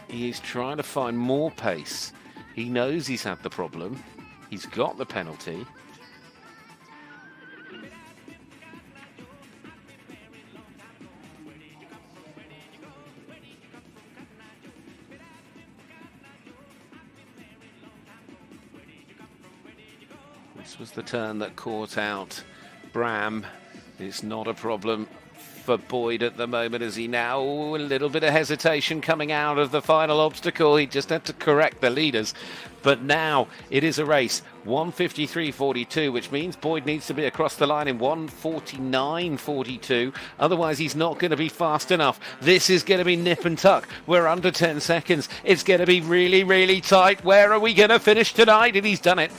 he's trying to find more pace. He knows he's had the problem. He's got the penalty. This was the turn that caught out Bram. It's not a problem for Boyd at the moment, as he now, a little bit of hesitation coming out of the final obstacle. He just had to correct the leaders. But now it is a race, 1:53.42, which means Boyd needs to be across the line in 1:49.42. Otherwise, he's not going to be fast enough. This is going to be nip and tuck. We're under 10 seconds. It's going to be really, really tight. Where are we going to finish tonight? And he's done it.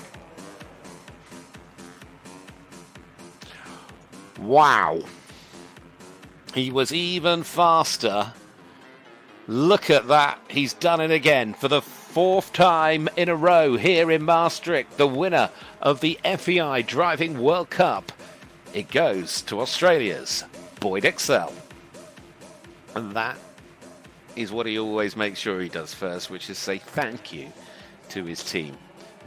Wow. He was even faster. Look at that. He's done it again for the 4th time in a row here in Maastricht. The winner of the FEI Driving World Cup. It goes to Australia's Boyd Excel. And that is what he always makes sure he does first, which is say thank you to his team.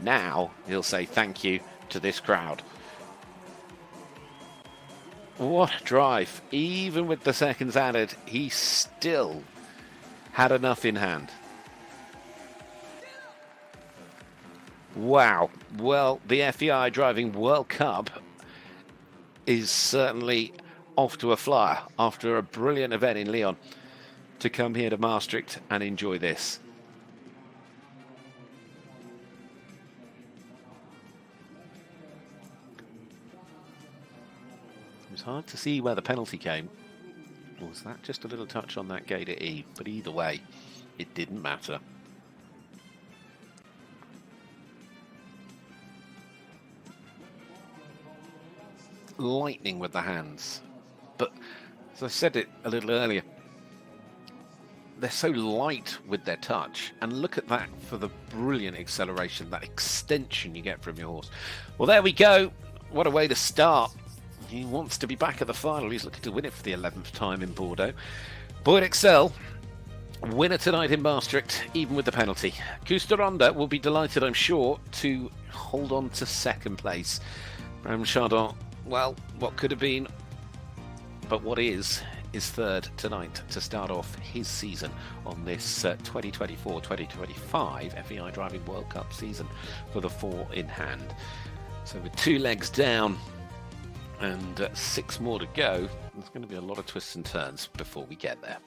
Now he'll say thank you to this crowd. What a drive. Even with the seconds added, he still had enough in hand. Wow. Well, the FEI Driving World Cup is certainly off to a flyer after a brilliant event in Lyon to come here to Maastricht and enjoy this. It was hard to see where the penalty came. Or was that just a little touch on that gate at E? But either way, it didn't matter. Lightning with the hands. But as I said it a little earlier, they're so light with their touch. And look at that for the brilliant acceleration, that extension you get from your horse. Well, there we go. What a way to start. He wants to be back at the final. He's looking to win it for the 11th time in Bordeaux. Boyd Excel, winner tonight in Maastricht, even with the penalty. Custeronda will be delighted, I'm sure, to hold on to second place. Bram Chardon, well, what could have been, but what is third tonight to start off his season on this 2024-2025 FEI Driving World Cup season for the 4 in hand. So with 2 legs down, and 6 more to go, there's going to be a lot of twists and turns before we get there.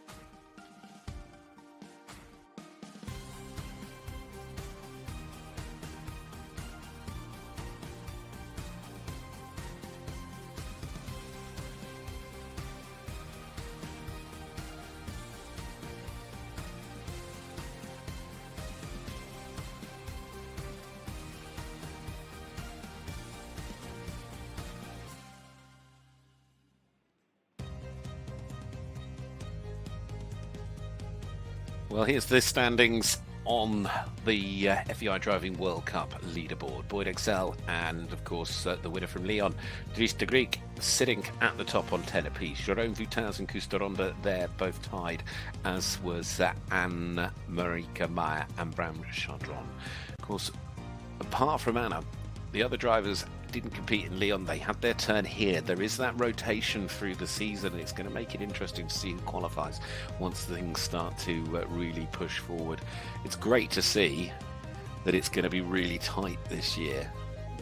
Well, here's the standings on the FEI Driving World Cup leaderboard. Boyd Excel and, of course, the winner from Lyon, Dries de Griek, sitting at the top on 10 apiece. Jérôme Voutaz and Custeronda, they're both tied, as was Anne-Marika Meyer and Bram Chardon. Of course, apart from Anna, the other drivers didn't compete in Lyon. They had their turn here. There is that rotation through the season, and it's going to make it interesting to see who qualifies once things start to really push forward. It's great to see that it's going to be really tight this year.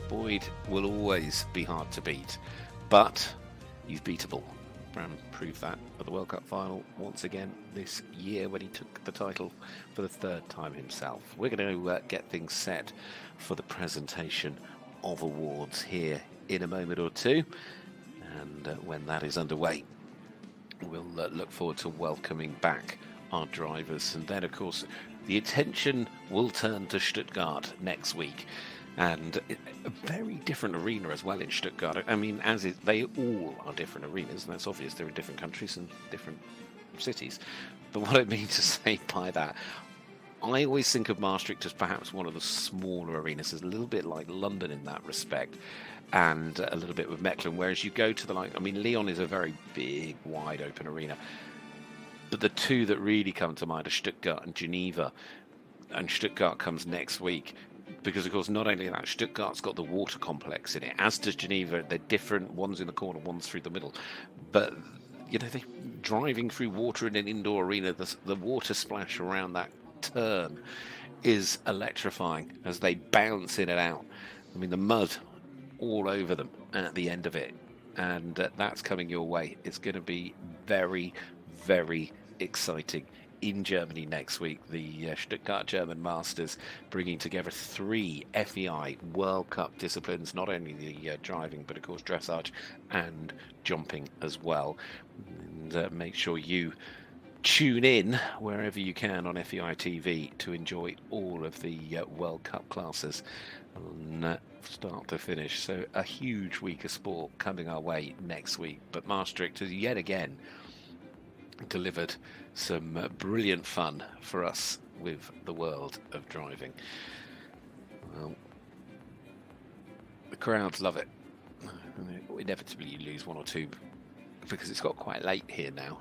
Boyd will always be hard to beat, but you've beatable. Bram proved that at the World Cup final once again this year when he took the title for the third time himself. We're going to get things set for the presentation of awards here in a moment or two, and when that is underway, we'll look forward to welcoming back our drivers, and then of course the attention will turn to Stuttgart next week. And a very different arena as well in Stuttgart. I mean, they all are different arenas, and that's obvious. They're in different countries and different cities. But what I mean to say by that, I always think of Maastricht as perhaps one of the smaller arenas. It's a little bit like London in that respect, and a little bit with Mechlin. Whereas you go to Lyon is a very big, wide open arena. But the two that really come to mind are Stuttgart and Geneva. And Stuttgart comes next week. Because, of course, not only that, Stuttgart's got the water complex in it, as does Geneva. They're different. One's in the corner, one's through the middle. But, you know, driving through water in an indoor arena, the water splash around that turn is electrifying as they bounce in and out. I mean, the mud all over them at the end of it. And that's coming your way. It's going to be very, very exciting. In Germany next week, the Stuttgart German Masters, bringing together 3 FEI World Cup disciplines, not only the driving, but of course dressage and jumping as well. And make sure you tune in wherever you can on FEI TV to enjoy all of the World Cup classes on start to finish. So a huge week of sport coming our way next week. But Maastricht has yet again delivered some brilliant fun for us with the world of driving. Well, the crowds love it. Inevitably you lose one or two because it's got quite late here now.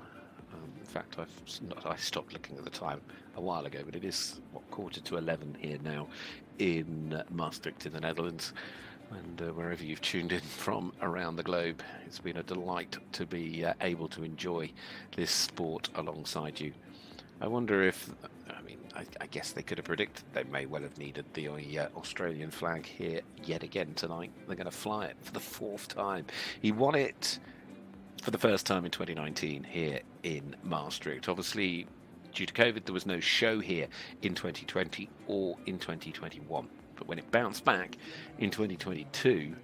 In fact, I stopped looking at the time a while ago, but it is 11:15 here now in Maastricht in the Netherlands. And wherever you've tuned in from around the globe, it's been a delight to be able to enjoy this sport alongside you. I wonder if, I guess they could have predicted they may well have needed the Australian flag here yet again tonight. They're going to fly it for the 4th time. He won it for the first time in 2019 here in Maastricht. Obviously, due to COVID, there was no show here in 2020 or in 2021. But when it bounced back in 2022,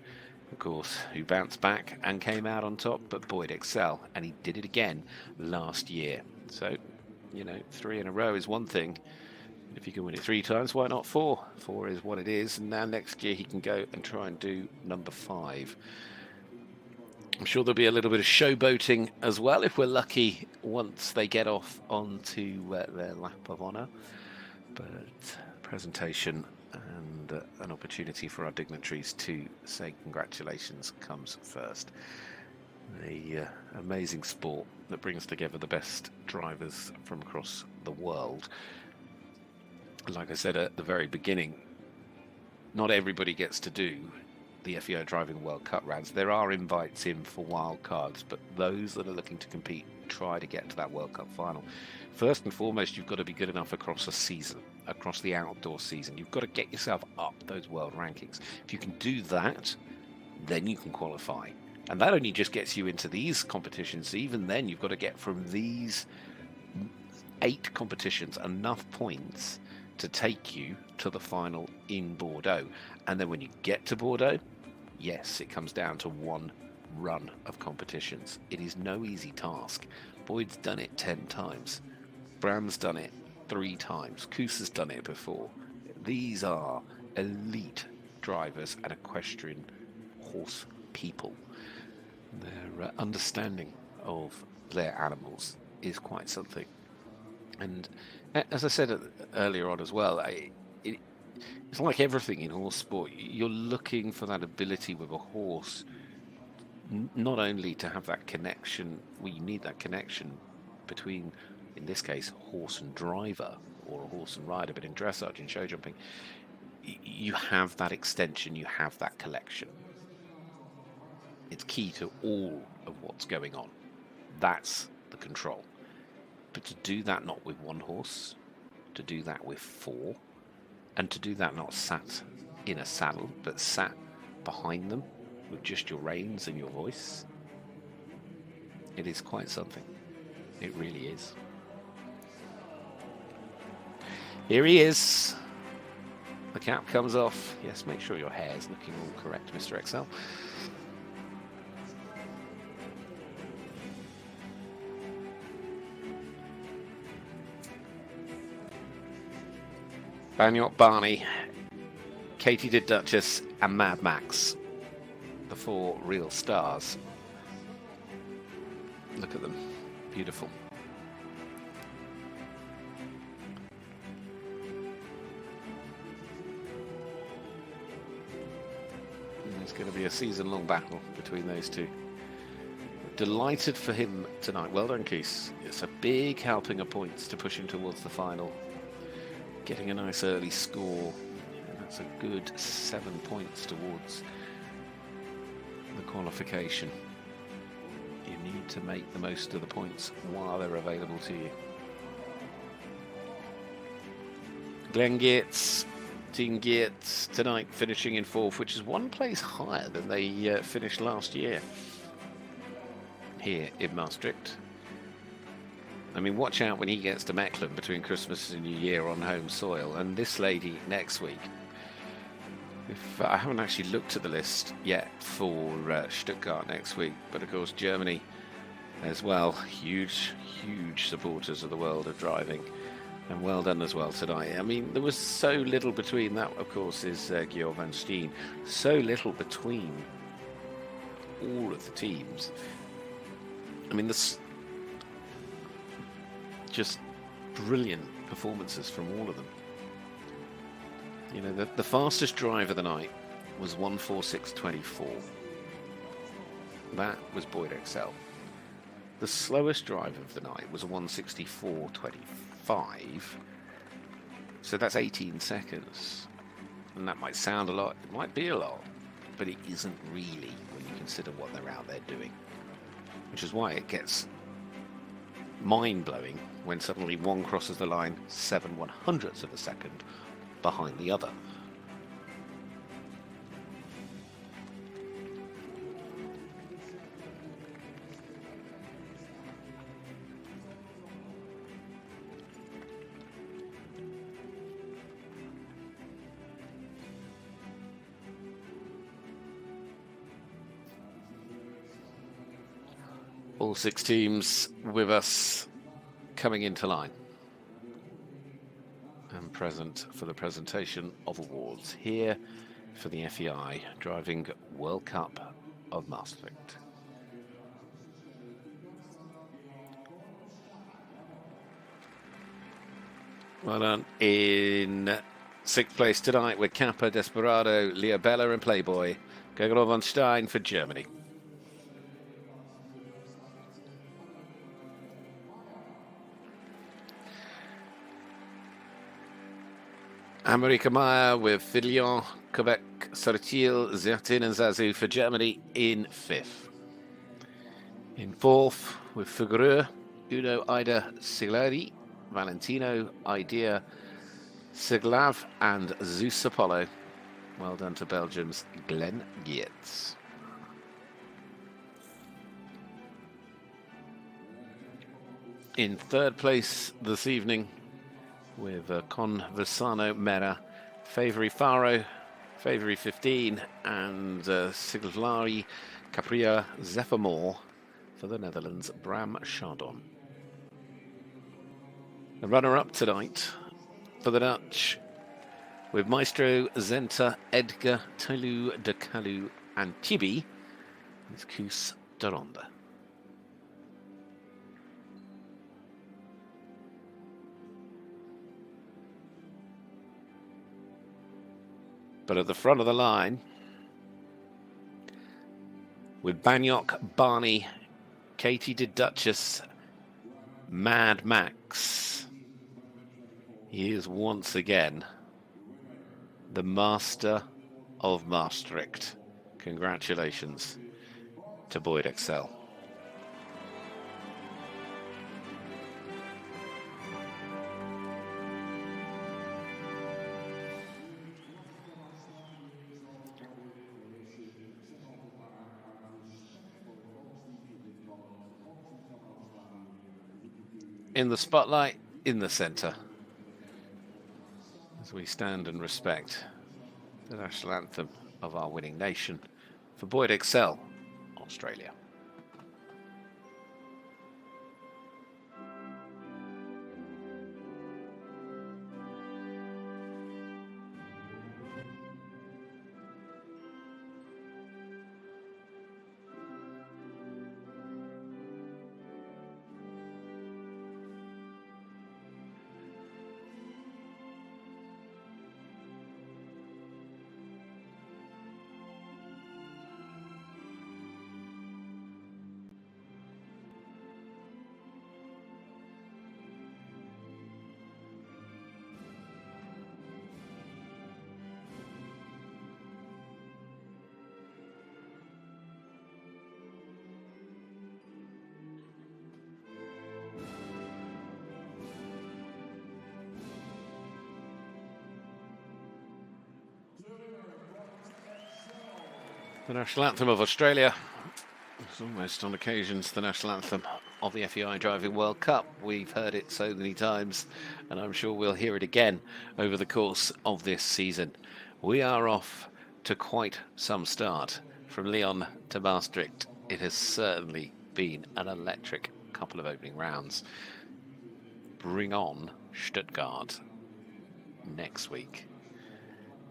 of course, who bounced back and came out on top but Boyd Excel, and he did it again last year. So, 3 in a row is one thing. If you can win it 3 times, why not 4? 4 is what it is, and now next year he can go and try and do number 5. I'm sure there'll be a little bit of showboating as well, if we're lucky, once they get off onto their lap of honour. But presentation and an opportunity for our dignitaries to say congratulations comes first. The amazing sport that brings together the best drivers from across the world. Like I said at the very beginning, not everybody gets to do the FEI Driving World Cup rounds. There are invites in for wild cards, but those that are looking to compete try to get to that World Cup final. First and foremost, you've got to be good enough across a season, across the outdoor season. You've got to get yourself up those world rankings. If you can do that, then you can qualify. And that only just gets you into these competitions. Even then, you've got to get from these 8 competitions enough points to take you to the final in Bordeaux. And then when you get to Bordeaux, yes, it comes down to one run of competitions. It is no easy task. Boyd's done it 10 times. Bram's done it 3 times. Koos has done it before. These are elite drivers and equestrian horse people. Their understanding of their animals is quite something. And as I said earlier on as well, it's like everything in horse sport. You're looking for that ability with a horse, not only to have that connection, you need that connection between, in this case, horse and driver, or a horse and rider, but in dressage and show jumping, you have that extension, you have that collection. It's key to all of what's going on. That's the control. But to do that not with one horse, to do that with 4, and to do that not sat in a saddle, but sat behind them with just your reins and your voice, It is quite something. It really is. Here he is. The cap comes off. Yes, make sure your hair is looking all correct, Mr. Excel. Banyok Barney, Katie Did Duchess, and Mad Max. The four real stars. Look at them. Beautiful. It's going to be a season-long battle between those two. Delighted for him tonight. Well done, Keith. It's a big helping of points to push him towards the final. Getting a nice early score. And that's a good 7 points towards the qualification. You need to make the most of the points while they're available to you. Glenn Geertz, Team Geertz tonight finishing in 4th, which is 1 place higher than they finished last year here in Maastricht. I mean, watch out when he gets to Mechelen between Christmas and New Year on home soil. And this lady next week, if I haven't actually looked at the list yet for Stuttgart next week, but of course Germany as well, huge supporters of the world of driving, and well done as well tonight. I mean, there was so little between that, of course, is Georg van Steen, so little between all of the teams. I mean, this just brilliant performances from all of them. You know, the fastest drive of the night was 1:46.24. That was Boyd Excel. The slowest drive of the night was a 1:64.25. So that's 18 seconds. And that might sound a lot, it might be a lot, but it isn't really when you consider what they're out there doing. Which is why it gets mind-blowing when suddenly one crosses the line 7/100ths of a second behind the other. All 6 teams with us coming into line and present for the presentation of awards here for the FEI Driving World Cup of Maastricht. Well done. In 6th place tonight with Kappa, Desperado, Leo Bella and Playboy. Gregor von Stein for Germany. America Meyer with Fidlion, Quebec, Sartil, Zertin and Zazu for Germany in 5th. In 4th with Figueroa, Uno Ida Siglari, Valentino Idea Siglav and Zeus Apollo. Well done to Belgium's Glenn Geertz. In 3rd place this evening with Conversano Mera, Favori Faro, Favori 15 and Siglari Capria Zephyrmore for the Netherlands, Bram Chardon. The runner-up tonight for the Dutch with Maestro, Zenta, Edgar, Tolu, De Calu and Tibi is Koos de Ronde. But at the front of the line, with Banyok, Barney, Katie Did Duchess, Mad Max, he is once again the master of Maastricht. Congratulations to Boyd Excel. in the spotlight, in the centre, as we stand and respect the national anthem of our winning nation for Boyd Excel, Australia. The national anthem of Australia. It's almost on occasions the national anthem of the FEI Driving World Cup. We've heard it so many times, and I'm sure we'll hear it again over the course of this season. We are off to quite some start. From Lyon to Maastricht, it has certainly been an electric couple of opening rounds. Bring on Stuttgart next week.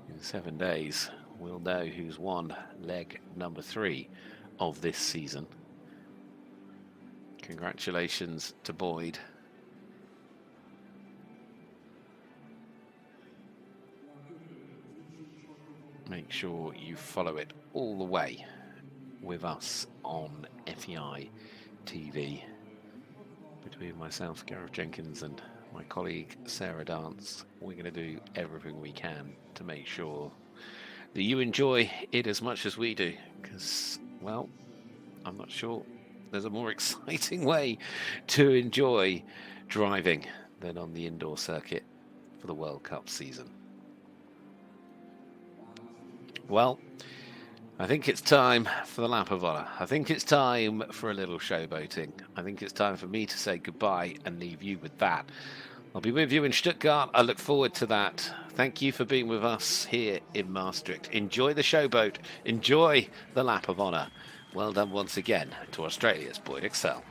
In 7 days, we'll know who's won leg number 3 of this season. Congratulations to Boyd. Make sure you follow it all the way with us on FEI TV. Between myself, Gareth Jenkins, and my colleague Sarah Dance, we're going to do everything we can to make sure that you enjoy it as much as we do, because, well, I'm not sure there's a more exciting way to enjoy driving than on the indoor circuit for the World Cup season. Well, I think it's time for the lap of honour. I think it's time for a little showboating. I think it's time for me to say goodbye and leave you with that. I'll be with you in Stuttgart. I look forward to that. Thank you for being with us here in Maastricht. Enjoy the showboat. Enjoy the lap of honour. Well done once again to Australia's Boyd Excel.